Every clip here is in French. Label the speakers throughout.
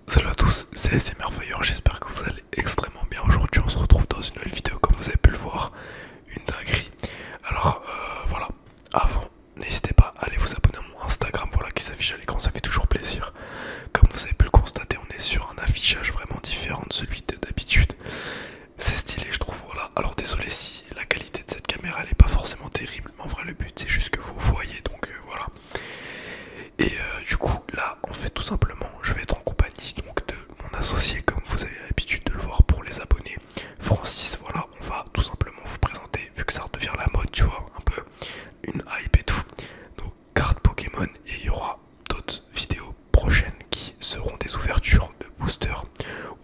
Speaker 1: Salut à tous, c'est SMR Fire, j'espère que vous allez extrêmement bien. Aujourd'hui on se retrouve dans une nouvelle vidéo comme vous avez pu le voir, une dinguerie. Alors voilà, avant n'hésitez pas à aller vous abonner à mon Instagram, voilà, qui s'affiche à l'écran, ça fait toujours plaisir. Comme vous avez pu le constater, on est sur un affichage vraiment différent de celui d'habitude. C'est stylé je trouve, voilà. Alors désolé si la qualité de cette caméra elle est pas forcément terrible, mais en vrai le but c'est juste que vous voyez, donc voilà. Et du coup là en fait tout simplement je vais être en compagnie donc de mon associé comme vous avez l'habitude de le voir pour les abonnés, Francis. Voilà, on va tout simplement vous présenter, vu que ça redevient la mode, tu vois, un peu une hype et tout, donc cartes Pokémon. Et il y aura d'autres vidéos prochaines qui seront des ouvertures de boosters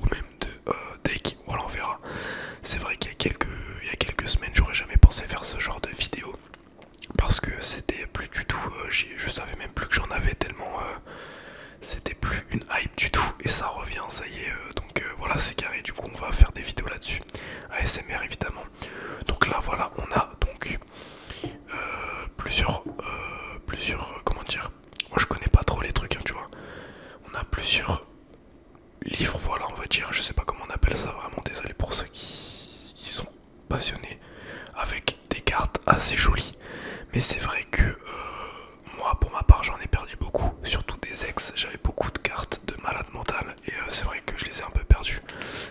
Speaker 1: ou même de deck, voilà on verra. C'est vrai il y a quelques semaines j'aurais jamais pensé faire ce genre de vidéo parce que c'était plus du tout, je savais même plus que j'en avais tellement c'était plus une hype du tout, et ça revient, ça y est, donc voilà c'est carré, du coup on va faire des vidéos là-dessus, ASMR évidemment. Donc là voilà on a donc comment dire, moi je connais pas trop les trucs hein, tu vois, on a plusieurs livres, voilà on va dire, je sais pas comment on appelle ça, vraiment désolé pour ceux qui sont passionnés, avec des cartes assez jolies. Mais c'est vrai que moi pour ma part j'en ai perdu beaucoup, surtout des ex, j'avais beaucoup de cartes de malade mental et c'est vrai que je les ai un peu perdues.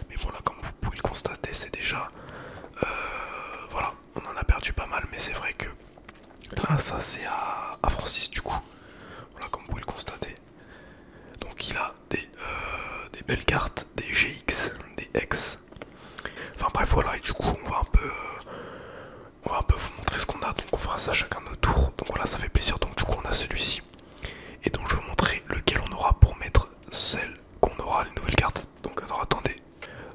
Speaker 1: Mais bon là comme vous pouvez le constater c'est déjà, voilà, on en a perdu pas mal, mais c'est vrai que là ça c'est à Francis du coup, voilà comme vous pouvez le constater. Donc il a des belles cartes, des GX, des X, enfin bref voilà, et du coup on va un peu vous montrer ce qu'on a, donc on fera ça chacun notre tour. Donc voilà, ça fait plaisir. Donc du coup on a celui-ci. Et donc je vais vous montrer lequel on aura pour mettre celle qu'on aura les nouvelles cartes. Donc alors attendez.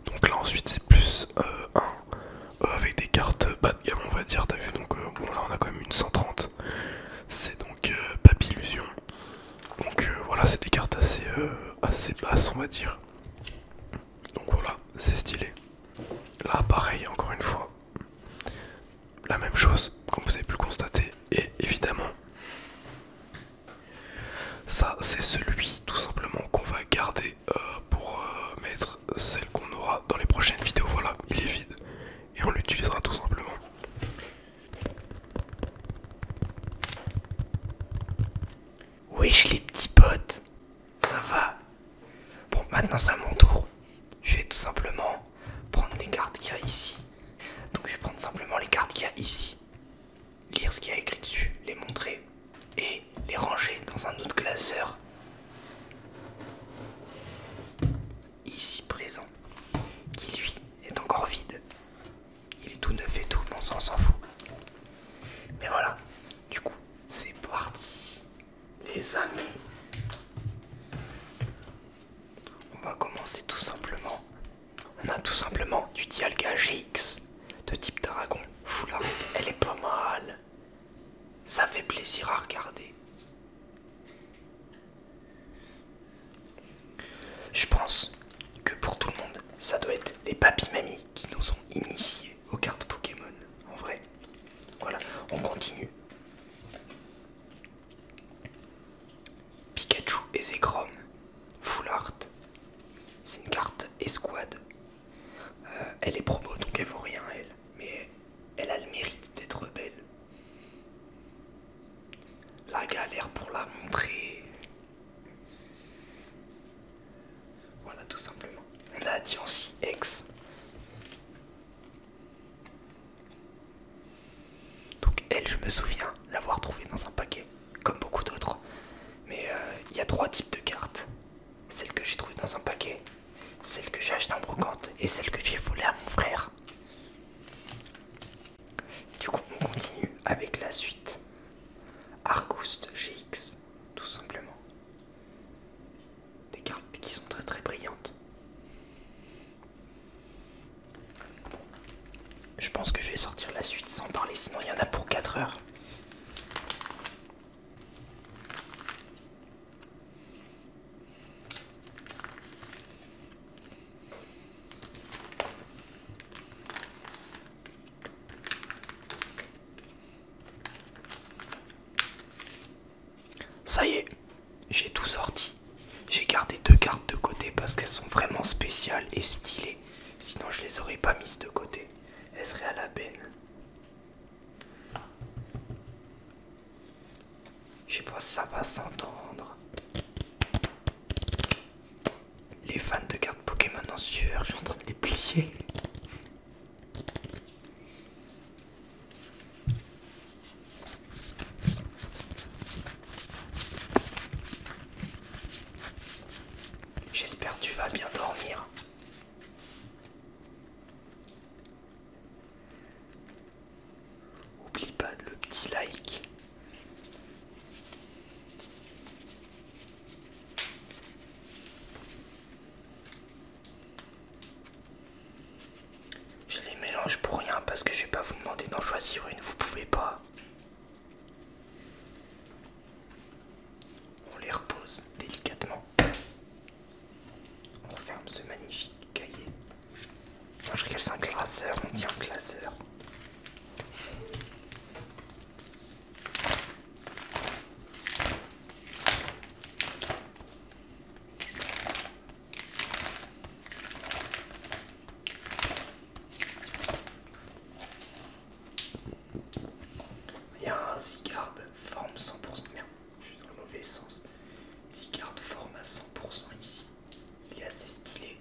Speaker 1: Donc là ensuite c'est plus un avec des cartes bas de gamme on va dire, t'as vu. Donc bon là on a quand même une 130. C'est donc Papy Illusion. Donc voilà, c'est des cartes assez basses on va dire. Donc voilà, c'est stylé. Là pareil encore une fois, la même chose, comme vous avez pu le constater. Et évidemment, ça c'est celui tout simplement qu'on va garder pour mettre celle qu'on aura dans les prochaines vidéos. Voilà, il est vide et on l'utilisera tout simplement.
Speaker 2: Wesh les petits potes, ça va? Bon, maintenant c'est à mon tour. Je vais tout simplement prendre les cartes qu'il y a ici. Donc je vais prendre simplement les cartes qu'il y a ici, lire ce qu'il y a écrit dessus, les montrer et les ranger dans un autre classeur ici présent, qui lui est encore vide. Il est tout neuf et tout, mais on s'en fout. Mais voilà, du coup, c'est parti, les amis. On va commencer tout simplement. On a tout simplement du Dialga GX de type Dragon. Full art, elle est pas mal. Ça fait plaisir à regarder. Je pense que pour tout le monde, ça doit être les papis-mamies qui nous ont initiés aux cartes Pokémon. En vrai. Voilà, on continue. Pikachu et Zekrom. Full art. C'est une carte escouade. Elle est promo donc elle vaut rien elle. Mais elle a le mérite d'être belle. La galère pour la montrer. Voilà tout simplement. On a Diancie X. Donc elle, je me souviens l'avoir trouvée dans un paquet, comme beaucoup d'autres. Mais il y a trois types de cartes. Celle que j'ai trouvée dans un paquet, celle que j'ai achetée en brocante et celle que j'ai volée à mon frère. Du coup, on continue avec la suite. Argouste GX, tout simplement. Des cartes qui sont très très brillantes. Je pense que je vais sortir la suite sans parler, sinon il y en a pour 4 heures. parce qu'elles sont vraiment spéciales et stylées. Sinon je les aurais pas mises de côté. Elles seraient à la benne. Je sais pas si ça va s'entendre. Les fans de cartes Pokémon en sueur, je suis en train de les plier. J'espère que tu vas bien dormir. Oublie pas de le petit like. Je les mélange pour rien parce que je vais pas vous demander d'en choisir une, vous pouvez pas. On les repose délicatement. On referme ce magnifique cahier. Non, je rigole, c'est un classeur, on dit un classeur. Il y a un Zygarde forme 100%. Merde, je suis dans le mauvais sens. Zygarde forme à 100% ici. Il est assez stylé.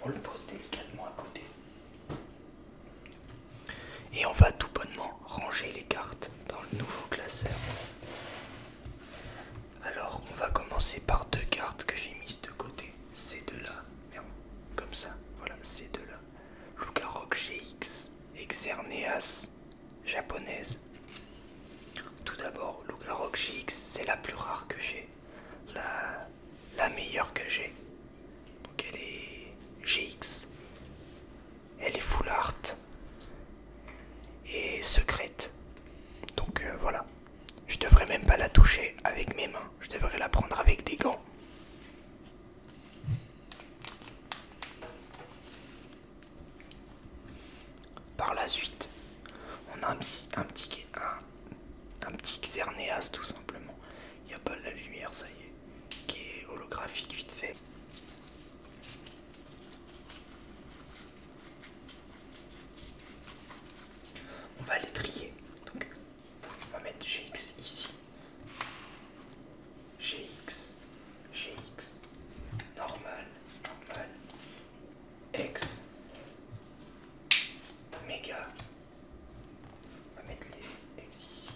Speaker 2: On le pose délicatement à côté. Et on va tout bonnement ranger les cartes dans le nouveau classeur. Alors, on va commencer par deux cartes que j'ai mises de côté. Ces deux-là. Merde, comme ça. Voilà, ces deux-là. Lucaroc GX et Xerneas japonaise. Tout d'abord, Lucaroc GX, c'est la plus rare que j'ai. La meilleure que j'ai. Donc elle est GX. Elle est full art. Et secrète. Donc voilà. Je devrais même pas la toucher avec mes mains. Je devrais la prendre avec des gants. Par la suite, on a un petit Xerneas tout simplement. Il n'y a pas de la lumière, ça y est. Qui est holographique vite fait. On va les trier. Donc, on va mettre GX ici. GX, GX, normal, normal, X, méga. On va mettre les X ici.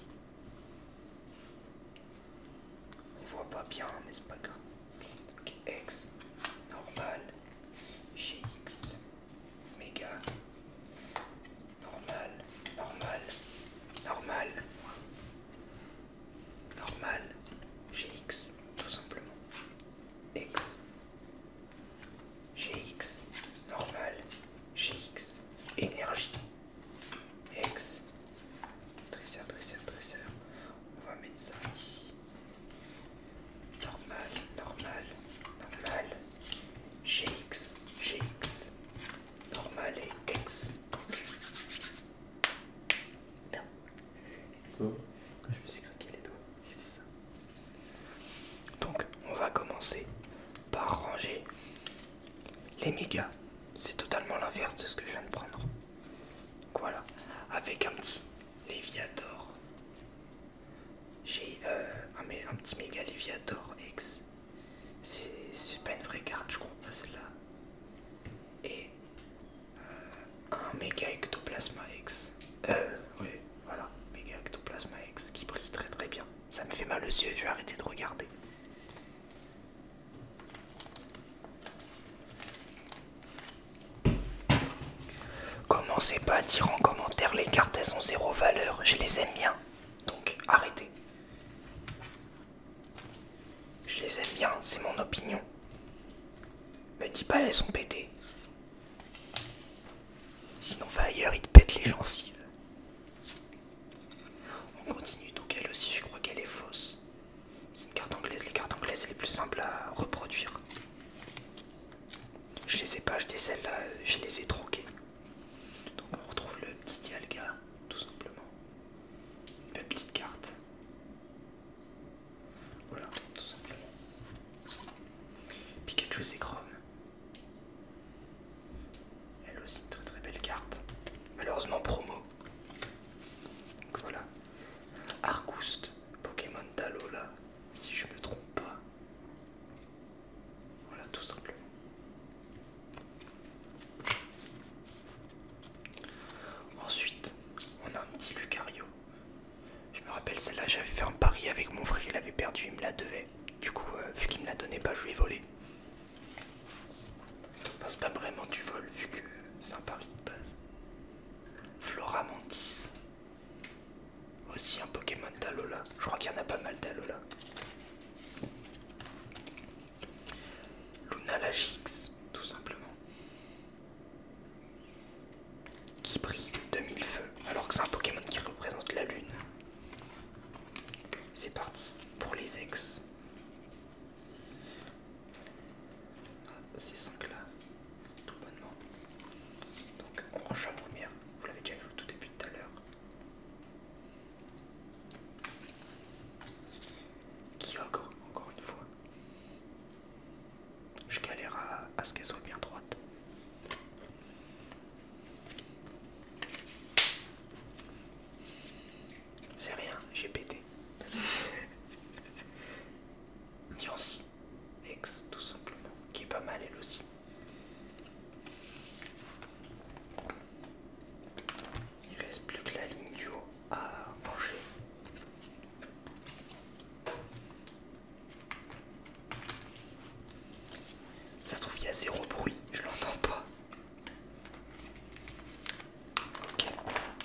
Speaker 2: On voit pas bien, mais c'est pas grave. Donc, X, normal, GX, méga, normal, normal, normal, normal, GX, tout simplement. X, GX, normal, GX, énergie, X, dresseur, dresseur, dresseur. On va mettre ça ici. Normal, normal, normal, GX, GX, normal et X. Merde.
Speaker 3: Oh.
Speaker 2: Je me suis craqué les doigts. J'ai fait ça. Donc, on va commencer par ranger les mégas. C'est totalement l'inverse de ce que je viens de prendre. Donc voilà, avec un petit Léviator. J'ai un petit méga Léviator X. C'est pas une vraie carte, je crois, pas celle-là. Et un méga Ectoplasma X. Oui, voilà, méga Ectoplasma X qui brille très très bien. Ça me fait mal aux yeux, je vais arrêter de regarder. Commencez pas à dire en commentaire les cartes elles ont zéro valeur, je les aime bien. Donc arrêtez. Je les aime bien, c'est mon opinion. Me dis pas elles sont pétées. Sinon va ailleurs, ils te pètent les gencives. On continue, donc elle aussi je crois qu'elle est fausse. C'est une carte anglaise, les cartes anglaises c'est les plus simples à reproduire. Je les ai pas achetées celles-là, je les ai troquées. Donc on retrouve le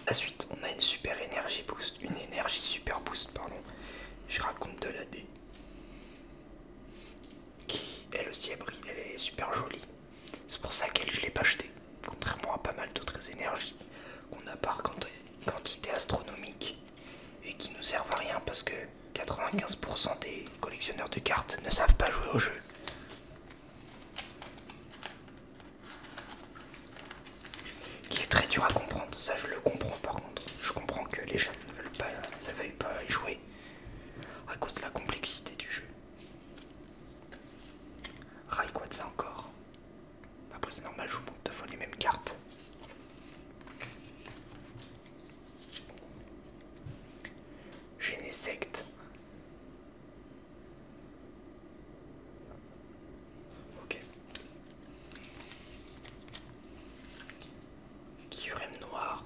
Speaker 2: La suite, on a une super énergie boost, une énergie super boost, pardon. Je raconte de la D. Qui, elle aussi, elle est super jolie. C'est pour ça qu'elle, je l'ai pas achetée. Contrairement à pas mal d'autres énergies qu'on a par quantité astronomique et qui nous servent à rien parce que 95% des collectionneurs de cartes ne savent pas jouer au jeu. Qui est très dur à comprendre, ça je le comprends par contre. Je comprends que les gens ne veuillent pas y jouer à cause de la complexité du jeu. Rayquaza encore. Après c'est normal, je vous montre 2 fois les mêmes cartes. Genesect. Ok. Kyurem noir.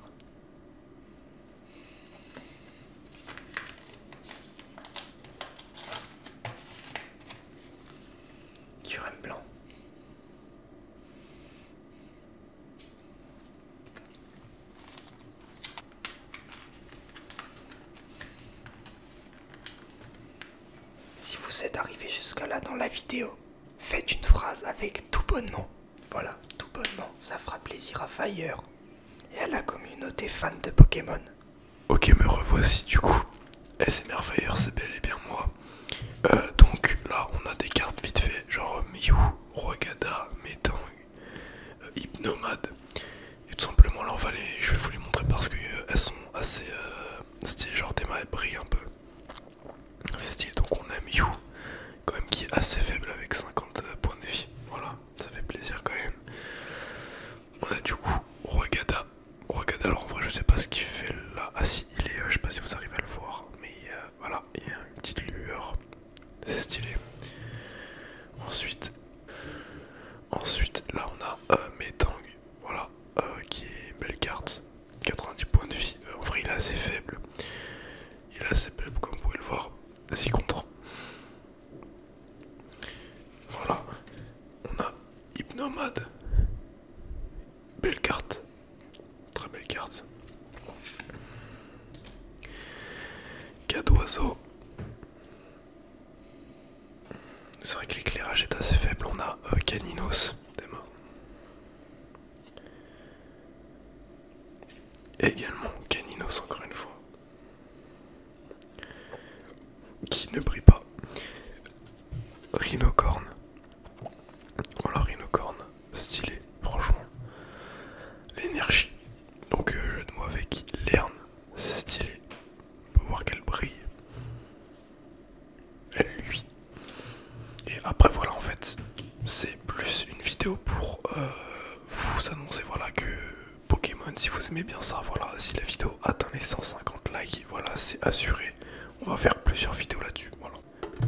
Speaker 2: Kyurem blanc. Si vous êtes arrivé jusqu'à là dans la vidéo, faites une phrase avec tout bonnement. Voilà, tout bonnement, ça fera plaisir à Fire et à la communauté fan de Pokémon.
Speaker 1: Ok, me revoici du coup. SMR Fire, c'est bel et bien moi. Donc là, on a des cartes vite fait, genre Mew, Rogada, Metang, Hypnomade. Et tout simplement, là, je vais vous les montrer parce que elles sont assez stylées, genre des mailles brillent un peu. C'est stylé, donc on a Mew, quand même qui est assez faible avec 50 points de vie. Voilà, ça fait plaisir quand même. On a du coup Rogada. Rogada, alors en vrai, je sais pas ce qu'il fait là. Ah si, il est, je sais pas si vous arrivez à le voir, mais voilà, il y a une petite lueur. C'est stylé. Ensuite, là on a Metang, voilà, qui est une belle carte. 90 points de vie. En vrai, il est assez faible. Il est assez faible, comme vous pouvez le voir. 6 contre. Voilà. On a Hypnomade. Belle carte. Très belle carte. Cas d'oiseau. C'est vrai que l'éclairage est assez faible. On a Caninos. Des mains. Et également Caninos, encore une fois. Qui ne brille pas. Rhinocorn. Voilà, Rhinocorn. Stylé, franchement. L'énergie. Donc, jeu de mots avec Lerne. C'est stylé. On peut voir qu'elle brille. Elle, lui. Et après, voilà, en fait, c'est plus une vidéo pour vous annoncer, voilà, que Pokémon, si vous aimez bien ça, voilà, si la vidéo atteint les 150 likes, voilà, c'est assuré. On va faire plusieurs vidéos là-dessus, voilà.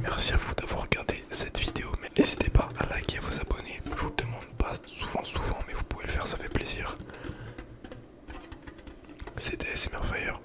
Speaker 1: Merci à vous d'avoir regardé cette vidéo, mais n'hésitez pas à liker et à vous abonner. Je vous le demande pas souvent, mais vous pouvez le faire, ça fait plaisir. C'était SMR Fire.